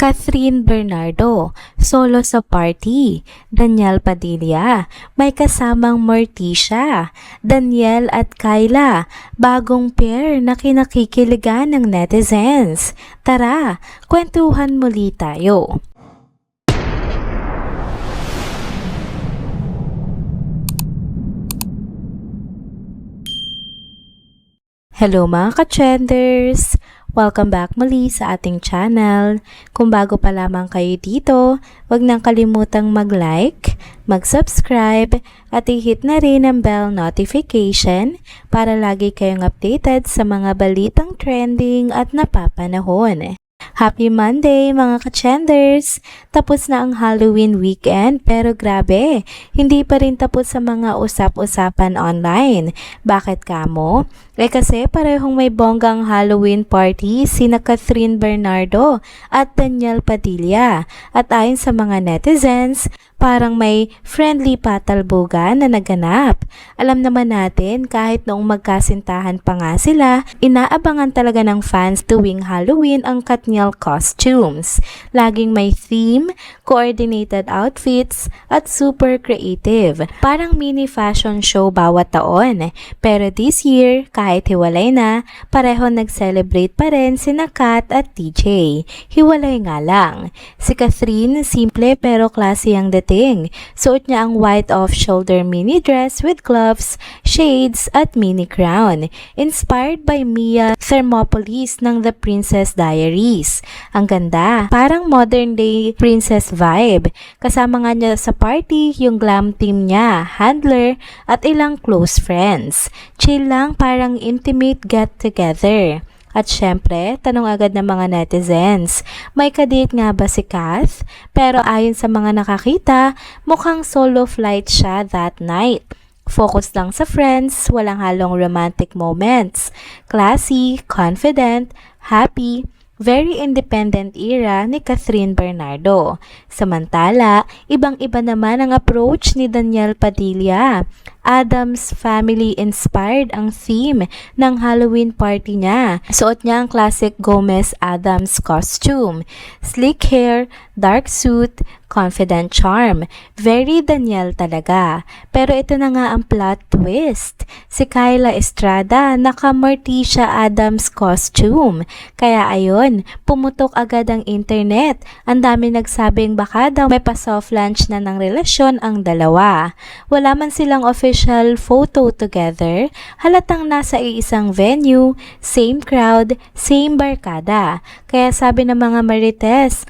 Catherine Bernardo, solo sa party. Daniel Padilla, may kasamang Morticia. Daniel at Kyla, bagong pair na kinakikiligan ng netizens. Tara, kwentuhan muli tayo. Hello mga ka-trenders! Welcome back muli sa ating channel. Kung bago pa lamang kayo dito, huwag nang kalimutang mag-like, mag-subscribe, at i-hit na rin ang bell notification para lagi kayong updated sa mga balitang trending at napapanahon. Happy Monday mga ka-trenders! Tapos na ang Halloween weekend pero grabe, hindi pa rin tapos sa mga usap-usapan online. Bakit kamo? Kasi parehong may bonggang Halloween party sina Catherine Bernardo at Daniel Padilla. At ayon sa mga netizens, parang may friendly patalbogan na naganap. Alam naman natin kahit noong magkasintahan pa nga sila, inaabangan talaga ng fans tuwing Halloween ang Katniel costumes. Laging may theme, coordinated outfits, at super creative. Parang mini fashion show bawat taon. Pero this year, kahit hiwalay na, pareho nag-celebrate pa rin sina Kat at TJ. Hiwalay nga lang. Si Catherine, simple pero classy ang dating. Suot niya ang white off-shoulder mini dress with gloves, shades, at mini crown. Inspired by Mia Thermopolis ng The Princess Diaries. Ang ganda, parang modern day princess vibe. Kasama nga niya sa party yung glam team niya, handler, at ilang close friends. Chill lang, parang intimate get-together. At syempre, tanong agad ng mga netizens, may kadate nga ba si Kath? Pero ayon sa mga nakakita, mukhang solo flight siya that night. Focus lang sa friends, walang halong romantic moments. Classy, confident, happy, very independent era ni Catherine Bernardo. Samantala, ibang-iba naman ang approach ni Daniel Padilla. Adams Family inspired ang theme ng Halloween party niya. Suot niya ang classic Gomez Adams costume. Slick hair, dark suit, confident charm. Very Daniel talaga. Pero ito na nga ang plot twist. Si Kyla Estrada naka-Morticia Adams costume. Kaya ayun, pumutok agad ang internet. Ang dami nagsabing baka daw may pa-soft launch na ng relasyon ang dalawa. Wala man silang official photo together, halatang nasa iisang venue, same crowd, same barkada. Kaya sabi ng mga marites,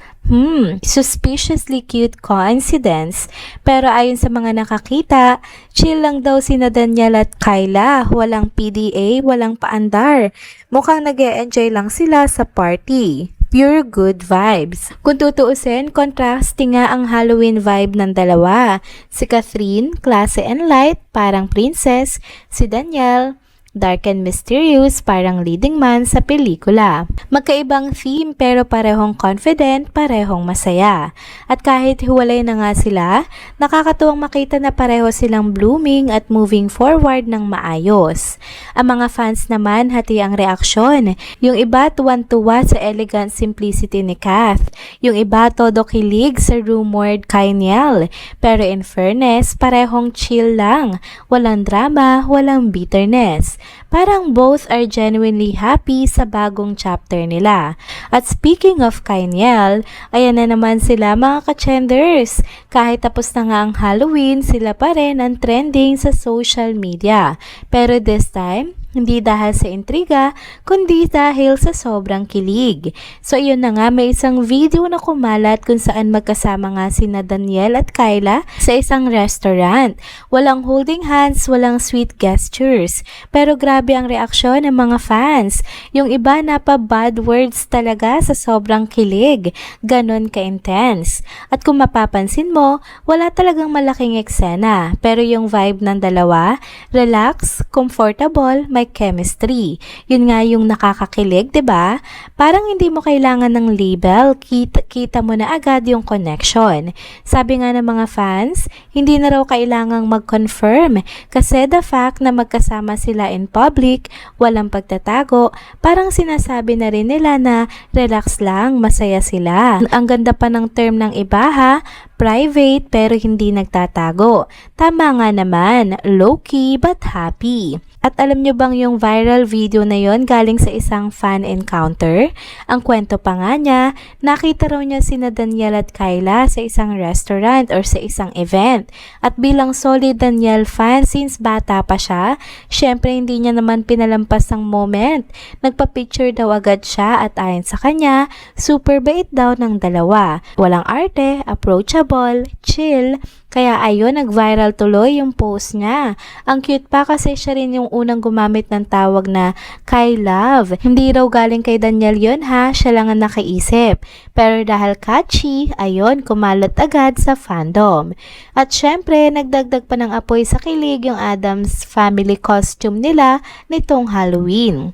suspiciously cute coincidence. Pero ayon sa mga nakakita, chill lang daw sina Daniel at Kyla. Walang PDA, walang paandar. Mukhang nag-e-enjoy lang sila sa party. Pure good vibes. Kung tutuusin, contrasting nga ang Halloween vibe ng dalawa. Si Catherine, classy and light, parang princess. Si Daniel, dark and mysterious, parang leading man sa pelikula. Magkaibang theme pero parehong confident, parehong masaya. At kahit hiwalay na nga sila, nakakatuwang makita na pareho silang blooming at moving forward ng maayos. Ang mga fans naman hati ang reaksyon. Yung iba tuwan-tuwa sa elegant simplicity ni Kath. Yung iba todo kilig sa rumored Kyniel. Pero in fairness, parehong chill lang. Walang drama, walang bitterness. Parang both are genuinely happy sa bagong chapter nila. At speaking of Kyniel, ayan na naman sila mga ka-trenders. Kahit tapos na nga ang Halloween, sila pa rin ang trending sa social media. Pero this time, hindi dahil sa intriga, kundi dahil sa sobrang kilig. So yun na nga, may isang video na kumalat kung saan magkasama nga sina Daniel at Kyla sa isang restaurant. Walang holding hands, walang sweet gestures. Pero grabe ang reaksyon ng mga fans. Yung iba napa-bad words talaga sa sobrang kilig. Ganon ka-intense. At kung mapapansin mo, wala talagang malaking eksena. Pero yung vibe ng dalawa, relax, comfortable, may like chemistry. Yun nga yung nakakakilig, 'di ba? Parang hindi mo kailangan ng label, kita mo na agad yung connection. Sabi nga ng mga fans, hindi na raw kailangang mag-confirm kasi the fact na magkasama sila in public, walang pagtatago, parang sinasabi na rin nila na relax lang, masaya sila. Ang ganda pa ng term ng iba ha, private pero hindi nagtatago. Tama nga naman, low-key but happy. At alam nyo bang yung viral video na yon galing sa isang fan encounter? Ang kwento pa nga niya, nakita raw niya sina Daniel at Kyla sa isang restaurant or sa isang event. At bilang solid Daniel fan since bata pa siya, syempre hindi niya naman pinalampas ang moment. Nagpa-picture daw agad siya at ayon sa kanya, super bait daw ng dalawa. Walang arte, approachable, chill. Kaya ayun, nag-viral tuloy yung post niya. Ang cute pa kasi siya rin yung unang gumamit ng tawag na Kai Love. Hindi raw galing kay Daniel yun ha, siya lang ang nakaisip. Pero dahil catchy, ayun, kumalat agad sa fandom. At syempre, nagdagdag pa ng apoy sa kilig yung Addams family costume nila nitong Halloween.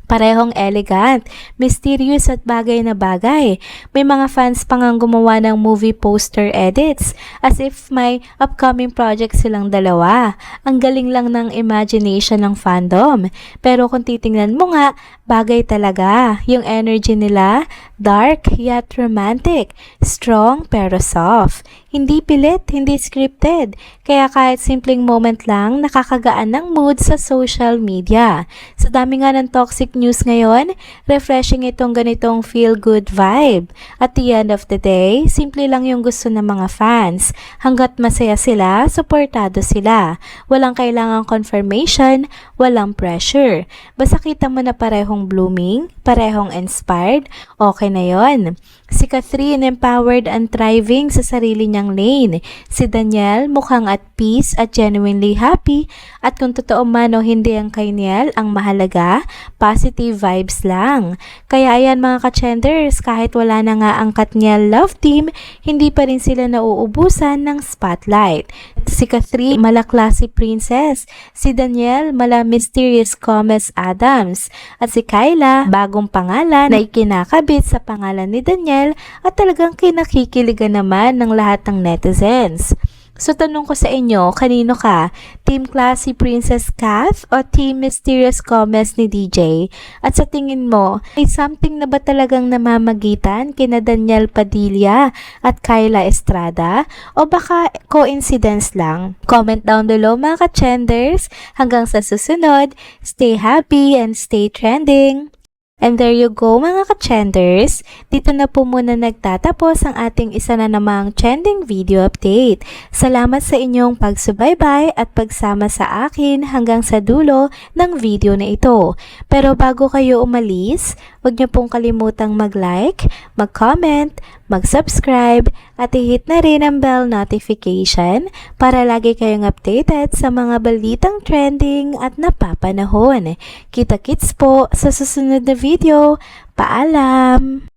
Parehong elegant, mysterious at bagay na bagay. May mga fans pa ngang gumawa ng movie poster edits as if may upcoming project silang dalawa. Ang galing lang ng imagination ng fandom. Pero kung titingnan mo nga, bagay talaga. Yung energy nila, dark yet romantic, strong pero soft. Hindi pilit, hindi scripted. Kaya kahit simpleng moment lang, nakakagaan ng mood sa social media. Sa dami nga ng toxic news ngayon, refreshing itong ganitong feel-good vibe. At the end of the day, simple lang yung gusto ng mga fans. Hanggat masaya sila, suportado sila. Walang kailangang confirmation, walang pressure. Basta kita mo na parehong blooming, parehong inspired, okay na yon. Si Catherine empowered and thriving sa sarili niyang lane. Si Daniel mukhang at peace at genuinely happy. At kung totoo man o hindi ang kay Niel, ang mahalaga, positive vibes lang. Kaya ayan mga ka-chenders, kahit wala na nga ang Katniel love team, hindi pa rin sila nauubusan ng spotlight. Si Catherine, mala classy princess. Si Daniel, mala mysterious Gomez Addams. At si Kyla, bagong pangalan na ikinakabit sa pangalan ni Daniel at talagang kinakikiligan naman ng lahat ng netizens. So tanong ko sa inyo, kanino ka? Team Classy Princess Kath o Team Mysterious Gomez ni DJ? At sa tingin mo, may something na ba talagang namamagitan kina Daniel Padilla at Kyla Estrada? O baka coincidence lang? Comment down below mga ka-chenders. Hanggang sa susunod, stay happy and stay trending! And there you go mga ka-chenders, dito na po muna nagtatapos ang ating isa na namang trending video update. Salamat sa inyong pagsubaybay at pagsama sa akin hanggang sa dulo ng video na ito. Pero bago kayo umalis, huwag niyo pong kalimutang mag-like, mag-comment, mag-subscribe at i-hit na rin ang bell notification para lagi kayong updated sa mga balitang trending at napapanahon. Kita-kits po sa susunod na video. Paalam!